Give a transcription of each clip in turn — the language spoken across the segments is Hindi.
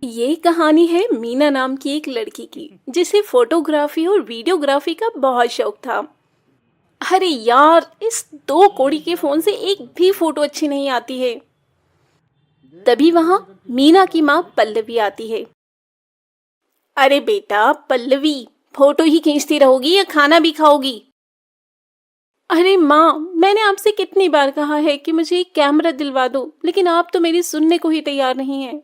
ये कहानी है मीना नाम की एक लड़की की जिसे फोटोग्राफी और वीडियोग्राफी का बहुत शौक था। अरे यार, इस 2 कौड़ी के फोन से एक भी फोटो अच्छी नहीं आती है। तभी वहां मीना की माँ पल्लवी आती है। अरे बेटा पल्लवी, फोटो ही खींचती रहोगी या खाना भी खाओगी? अरे माँ, मैंने आपसे कितनी बार कहा है कि मुझे एक कैमरा दिलवा दो, लेकिन आप तो मेरी सुनने को ही तैयार नहीं है।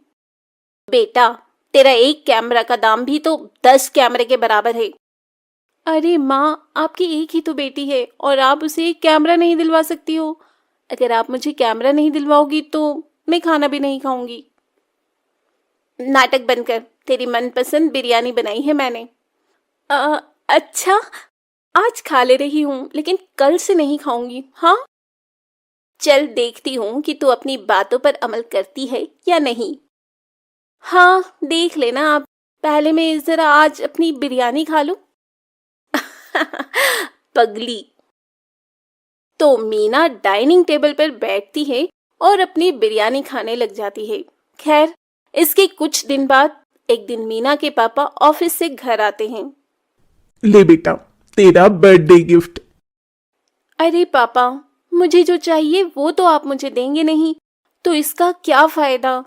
बेटा, तेरा एक कैमरा का दाम भी तो 10 कैमरे के बराबर है। अरे माँ, आपकी एक ही तो बेटी है और आप उसे एक कैमरा नहीं दिलवा सकती हो। अगर आप मुझे कैमरा नहीं दिलवाओगी तो मैं खाना भी नहीं खाऊंगी। नाटक बंद कर, तेरी मनपसंद बिरयानी बनाई है मैंने। अच्छा, आज खा ले रही हूँ लेकिन कल से नहीं खाऊंगी। हाँ, चल देखती हूँ कि तू अपनी बातों पर अमल करती है या नहीं। हाँ, देख लेना आप। पहले मैं जरा आज अपनी बिरयानी खा लूं। पगली। तो मीना डाइनिंग टेबल पर बैठती है और अपनी बिरयानी खाने लग जाती है। खैर, इसके कुछ दिन बाद एक दिन मीना के पापा ऑफिस से घर आते हैं। ले बेटा, तेरा बर्थडे गिफ्ट। अरे पापा, मुझे जो चाहिए वो तो आप मुझे देंगे नहीं, तो इसका क्या फायदा?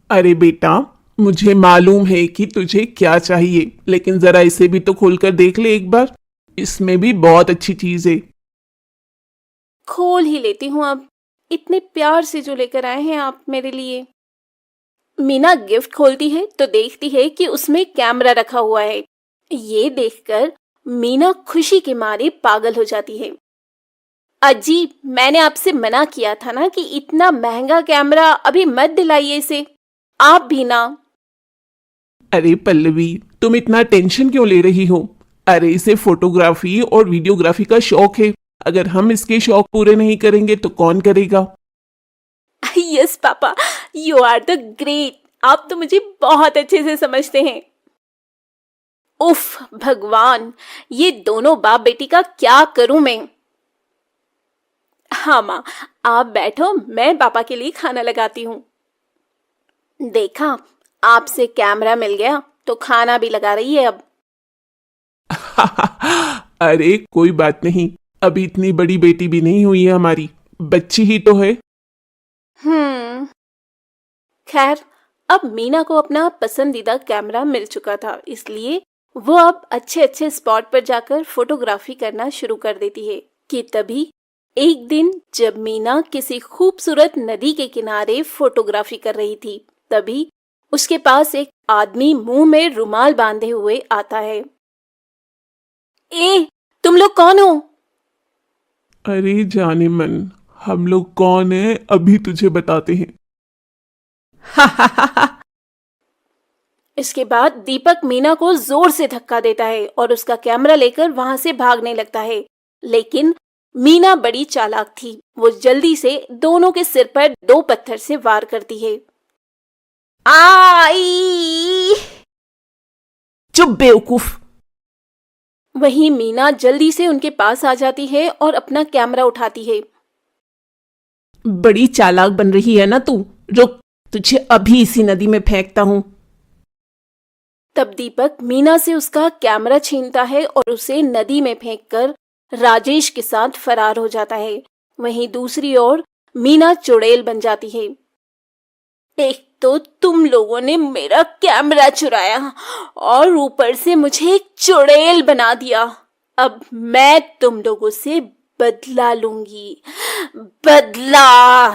अरे बेटा, मुझे मालूम है कि तुझे क्या चाहिए, लेकिन जरा इसे भी तो खोलकर देख ले एक बार। इसमें भी बहुत अच्छी चीज है। खोल ही लेती हूँ अब। इतने प्यार से जो लेकर आए हैं आप मेरे लिए। मीना गिफ्ट खोलती है तो देखती है कि उसमें कैमरा रखा हुआ है। ये देखकर मीना खुशी के मारे पागल हो जाती है। अजी, मैंने आपसे मना किया था ना कि इतना महंगा कैमरा अभी मत दिलाइए इसे। आप भी ना। अरे पल्लवी, तुम इतना टेंशन क्यों ले रही हो? अरे इसे फोटोग्राफी और वीडियोग्राफी का शौक है। अगर हम इसके शौक पूरे नहीं करेंगे तो कौन करेगा? Yes papa, you are the great. आप तो मुझे बहुत अच्छे से समझते हैं। उफ भगवान, ये दोनों बाप बेटी का क्या करूं मैं। हाँ माँ, आप बैठो, मैं पापा के लिए खाना लगाती हूँ। देखा, आपसे कैमरा मिल गया तो खाना भी लगा रही है अब। अरे कोई बात नहीं, अभी इतनी बड़ी बेटी भी नहीं हुई है हमारी, बच्ची ही तो है। खैर, अब मीना को अपना पसंदीदा कैमरा मिल चुका था, इसलिए वो अब अच्छे अच्छे स्पॉट पर जाकर फोटोग्राफी करना शुरू कर देती है। कि तभी एक दिन जब मीना किसी खूबसूरत नदी के किनारे फोटोग्राफी कर रही थी, तभी उसके पास एक आदमी मुंह में रुमाल बांधे हुए आता है। ए, तुम लोग कौन हो? अरे जाने मन, हम लोग कौन है अभी तुझे बताते हैं। इसके बाद दीपक मीना को जोर से धक्का देता है और उसका कैमरा लेकर वहां से भागने लगता है। लेकिन मीना बड़ी चालाक थी। वो जल्दी से दोनों के सिर पर 2 पत्थर से वार करती है। आई! चुप बेवकूफ। वहीं मीना जल्दी से उनके पास आ जाती है और अपना कैमरा उठाती है। बड़ी चालाक बन रही है ना तू। रुक, तुझे अभी इसी नदी में फेंकता हूं। तब दीपक मीना से उसका कैमरा छीनता है और उसे नदी में फेंककर राजेश के साथ फरार हो जाता है। वहीं दूसरी ओर मीना चुड़ैल बन जाती है। एक तो तुम लोगों ने मेरा कैमरा चुराया और ऊपर से मुझे एक चुड़ैल बना दिया। अब मैं तुम लोगों से बदला लूंगी, बदला।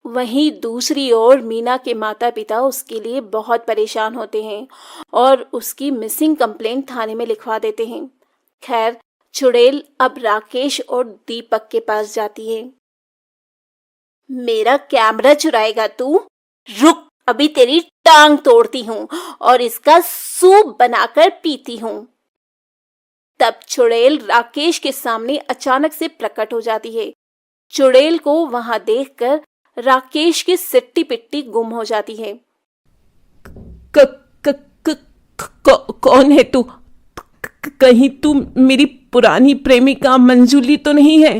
वहीं दूसरी ओर मीना के माता पिता उसके लिए बहुत परेशान होते हैं और उसकी मिसिंग कंप्लेंट थाने में लिखवा देते हैं। खैर, चुड़ैल अब राकेश और दीपक के पास जाती है। मेरा कैमरा चुराएगा तू? रुक, अभी तेरी टांग तोड़ती हूँ और इसका सूप बनाकर पीती हूँ। तब चुड़ैल राकेश के सामने अचानक से प्रकट हो जाती है। चुड़ैल को वहां देखकर राकेश की सिट्टी पिट्टी गुम हो जाती है। क, क, क, कौन है तू? कहीं तू मेरी पुरानी प्रेमिका मंजूली तो नहीं है?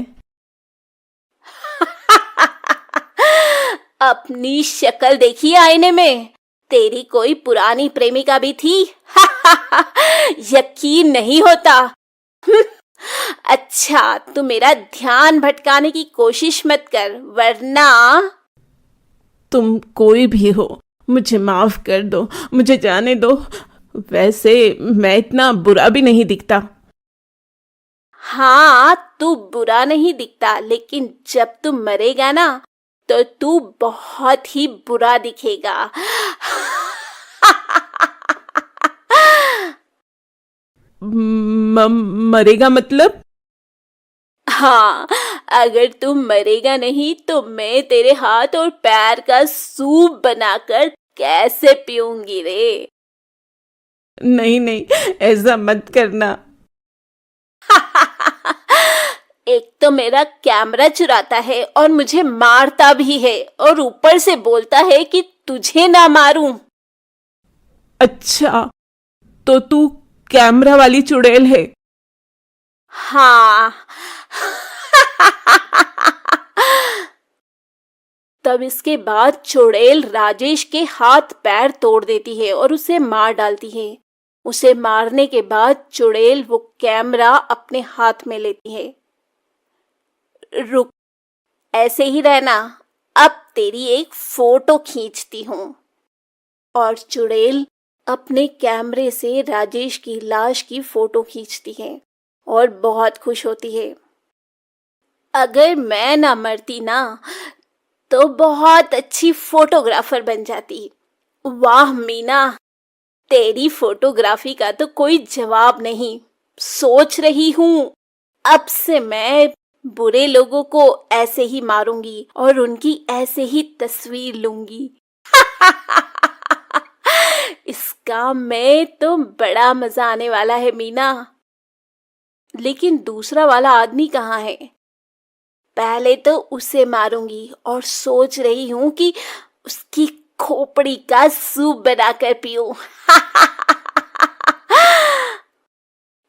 अपनी शक्ल देखी आईने में? तेरी कोई पुरानी प्रेमिका भी थी? यकीन नहीं होता। अच्छा, तू मेरा ध्यान भटकाने की कोशिश मत कर, वरना। तुम कोई भी हो, मुझे माफ कर दो, मुझे जाने दो। वैसे मैं इतना बुरा भी नहीं दिखता। हाँ, तू बुरा नहीं दिखता, लेकिन जब तू मरेगा ना तो तू बहुत ही बुरा दिखेगा। मरेगा मतलब? हाँ, अगर तू मरेगा नहीं तो मैं तेरे हाथ और पैर का सूप बनाकर कैसे पीऊंगी रे? नहीं नहीं, ऐसा मत करना। एक तो मेरा कैमरा चुराता है और मुझे मारता भी है, और ऊपर से बोलता है कि तुझे ना मारूं। अच्छा, तो तू कैमरा वाली चुड़ैल है? हाँ। तब इसके बाद चुड़ैल राजेश के हाथ पैर तोड़ देती है और उसे मार डालती है। उसे मारने के बाद चुड़ैल वो कैमरा अपने हाथ में लेती है। रुक, ऐसे ही रहना, अब तेरी एक फोटो खींचती हूँ। और चुड़ैल अपने कैमरे से राजेश की लाश की फोटो खींचती है और बहुत खुश होती है। अगर मैं ना मरती ना तो बहुत अच्छी फोटोग्राफर बन जाती। वाह मीना, तेरी फोटोग्राफी का तो कोई जवाब नहीं। सोच रही हूँ, अब से मैं बुरे लोगों को ऐसे ही मारूंगी और उनकी ऐसे ही तस्वीर लूंगी। इस काम में तो बड़ा मजा आने वाला है मीना। लेकिन दूसरा वाला आदमी कहाँ है? पहले तो उसे मारूंगी और सोच रही हूँ कि उसकी खोपड़ी का सूप बनाकर पीऊं।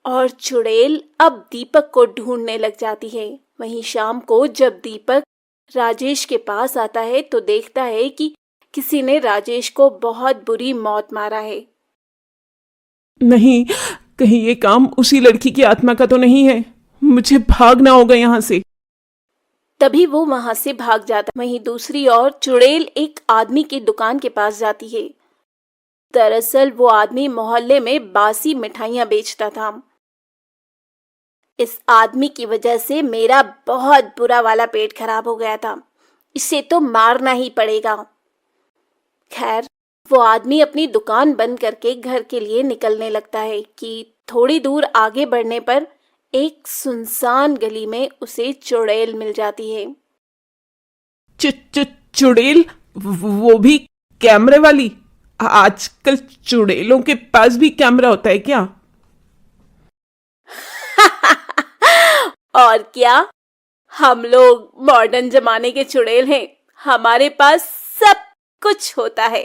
और चुड़ैल अब दीपक को ढूंढने लग जाती है। वहीं शाम को जब दीपक राजेश के पास आता है तो देखता है कि किसी ने राजेश को बहुत बुरी मौत मारा है। नहीं, कहीं ये काम उसी लड़की की आत्मा का तो नहीं है? मुझे भागना होगा यहाँ से। तभी वो वहां से भाग जाता। वहीं दूसरी ओर चुड़ैल एक आदमी की दुकान के पास जाती है। दरअसल वो आदमी मोहल्ले में बासी मिठाइयां बेचता था। इस आदमी की वजह से मेरा बहुत बुरा वाला पेट खराब हो गया था। इसे तो मारना ही पड़ेगा। खैर, वो आदमी अपनी दुकान बंद करके घर के लिए निकलने लगता है कि थोड़ी दूर आगे बढ़ने पर एक सुनसान गली में उसे चुड़ैल मिल जाती है। चुड़ैल? वो भी कैमरे वाली? आजकल चुड़ैलों के पास भी कैमरा होता है क्या? और क्या, हम लोग मॉडर्न जमाने के चुड़ैल हैं। हमारे पास सब कुछ होता है।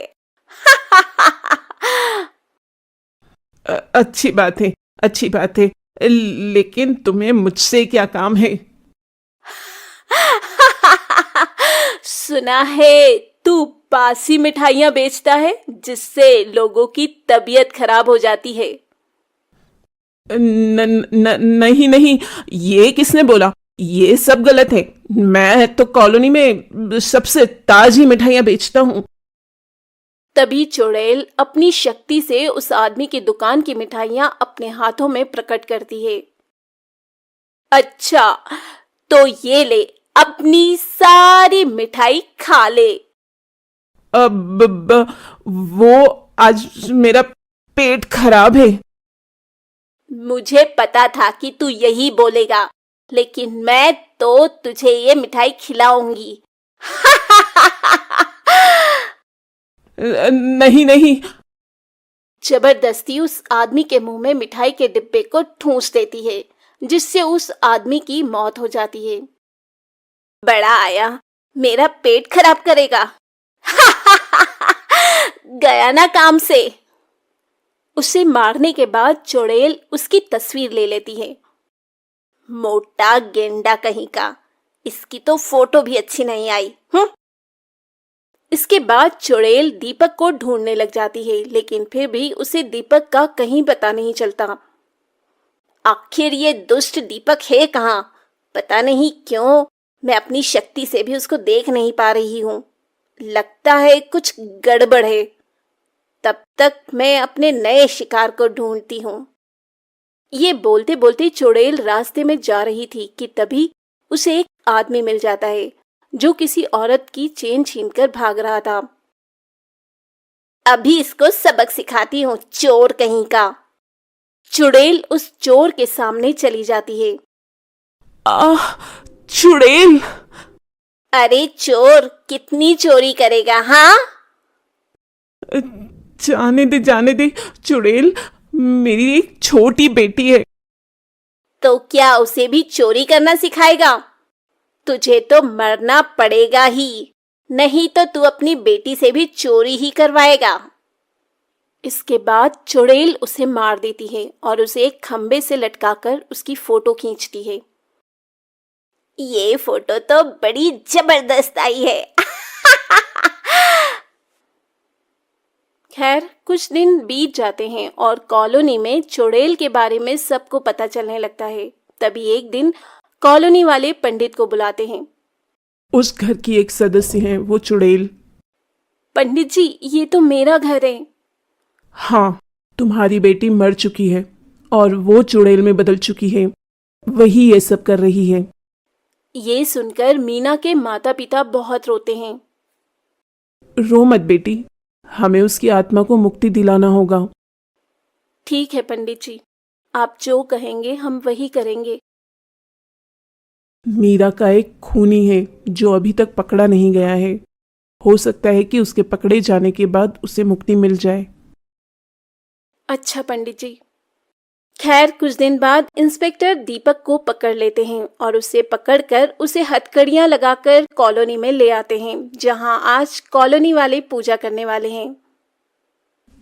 अच्छी बात है, अच्छी बात है। लेकिन तुम्हें मुझसे क्या काम है? सुना है तू बासी मिठाइयां बेचता है जिससे लोगों की तबीयत खराब हो जाती है। नहीं नहीं, ये किसने बोला? ये सब गलत है। मैं तो कॉलोनी में सबसे ताजी मिठाइयां बेचता हूँ। तभी चुड़ैल अपनी शक्ति से उस आदमी की दुकान की मिठाइयां अपने हाथों में प्रकट करती है। अच्छा, तो ये ले, अपनी सारी मिठाई खा ले। अब वो आज मेरा पेट खराब है। मुझे पता था कि तू यही बोलेगा, लेकिन मैं तो तुझे ये मिठाई खिलाऊंगी। नहीं नहीं। जबरदस्ती उस आदमी के मुंह में मिठाई के डिब्बे को ठूंस देती है, जिससे उस आदमी की मौत हो जाती है। बड़ा आया, मेरा पेट खराब करेगा। गया ना काम से। उसे मारने के बाद चुड़ैल उसकी तस्वीर ले लेती है। मोटा गेंडा कहीं का, इसकी तो फोटो भी अच्छी नहीं आई। इसके बाद चुड़ैल दीपक को ढूंढने लग जाती है, लेकिन फिर भी उसे दीपक का कहीं पता नहीं चलता। आखिर ये दुष्ट दीपक है कहाँ? पता नहीं क्यों मैं अपनी शक्ति से भी उसको देख नहीं पा रही हूँ। लगता है कुछ गड़बड़ है। तब तक मैं अपने नए शिकार को ढूंढती हूँ। ये बोलते बोलते चुड़ैल रास्ते में जा रही थी कि तभी उसे एक आदमी मिल जाता है जो किसी औरत की चेन छीनकर भाग रहा था। अभी इसको सबक सिखाती हूँ, चोर कहीं का। चुड़ैल उस चोर के सामने चली जाती है। आह, चुड़ैल! अरे चोर, कितनी चोरी करेगा? हाँ, जाने दे चुड़ैल, मेरी एक छोटी बेटी है। तो क्या उसे भी चोरी करना सिखाएगा? तुझे तो मरना पड़ेगा ही, नहीं तो तू अपनी बेटी से भी चोरी ही करवाएगा। इसके बाद चुड़ैल उसे मार देती है और उसे एक खंबे से लटकाकर उसकी फोटो खींचती है। ये फोटो तो बड़ी जबरदस्त आई है। खैर, कुछ दिन बीत जाते हैं और कॉलोनी में चुड़ैल के बारे में सबको पता चलने लगता है। तभी एक दिन कॉलोनी वाले पंडित को बुलाते हैं। उस घर की एक सदस्य है वो चुड़ैल। पंडित जी, ये तो मेरा घर है। हाँ, तुम्हारी बेटी मर चुकी है और वो चुड़ैल में बदल चुकी है। वही ये सब कर रही है। ये सुनकर मीना के माता पिता बहुत रोते हैं। रो मत बेटी, हमें उसकी आत्मा को मुक्ति दिलाना होगा। ठीक है पंडित जी, आप जो कहेंगे हम वही करेंगे। मीरा का एक खूनी है जो अभी तक पकड़ा नहीं गया है। हो सकता है कि उसके पकड़े जाने के बाद उसे मुक्ति मिल जाए। अच्छा पंडित जी। खैर, कुछ दिन बाद इंस्पेक्टर दीपक को पकड़ लेते हैं और उसे पकड़कर उसे हथकड़ियां लगाकर कॉलोनी में ले आते हैं, जहां आज कॉलोनी वाले पूजा करने वाले हैं।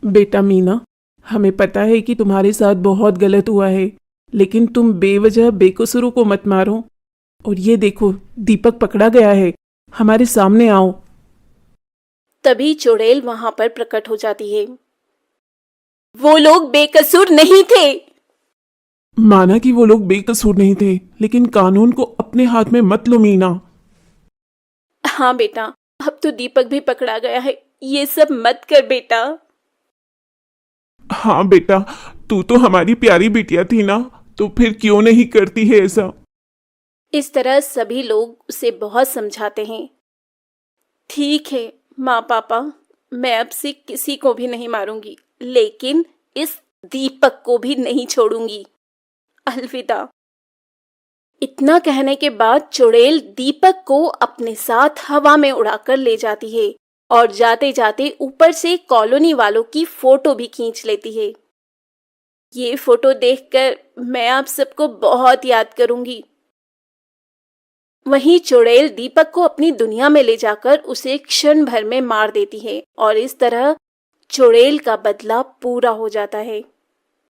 बेटा मीना, हमें पता है कि तुम्हारे साथ बहुत गलत हुआ है, लेकिन तुम बेवजह बेकसूरों को मत मारो। और ये देखो, दीपक पकड़ा गया है, हमारे सामने आओ। तभी चुड़ैल वहां पर प्रकट हो जाती है। वो लोग बेकसूर नहीं थे। माना कि वो लोग बेकसूर नहीं थे, लेकिन कानून को अपने हाथ में मत लो मीना। हाँ बेटा, अब तो दीपक भी पकड़ा गया है, ये सब मत कर बेटा। हाँ बेटा, तू तो हमारी प्यारी बिटिया थी ना, तो फिर क्यों नहीं करती है ऐसा? इस तरह सभी लोग उसे बहुत समझाते हैं। ठीक है माँ पापा, मैं अब से किसी को भी नहीं मारूंगी, लेकिन इस दीपक को भी नहीं छोड़ूंगी। अलविदा। इतना कहने के बाद चुड़ैल दीपक को अपने साथ हवा में उड़ाकर ले जाती है और जाते जाते ऊपर से कॉलोनी वालों की फोटो भी खींच लेती है। ये फोटो देखकर मैं आप सबको बहुत याद करूंगी। वहीं चुड़ैल दीपक को अपनी दुनिया में ले जाकर उसे क्षण भर में मार देती है और इस तरह चुड़ैल का बदला पूरा हो जाता है।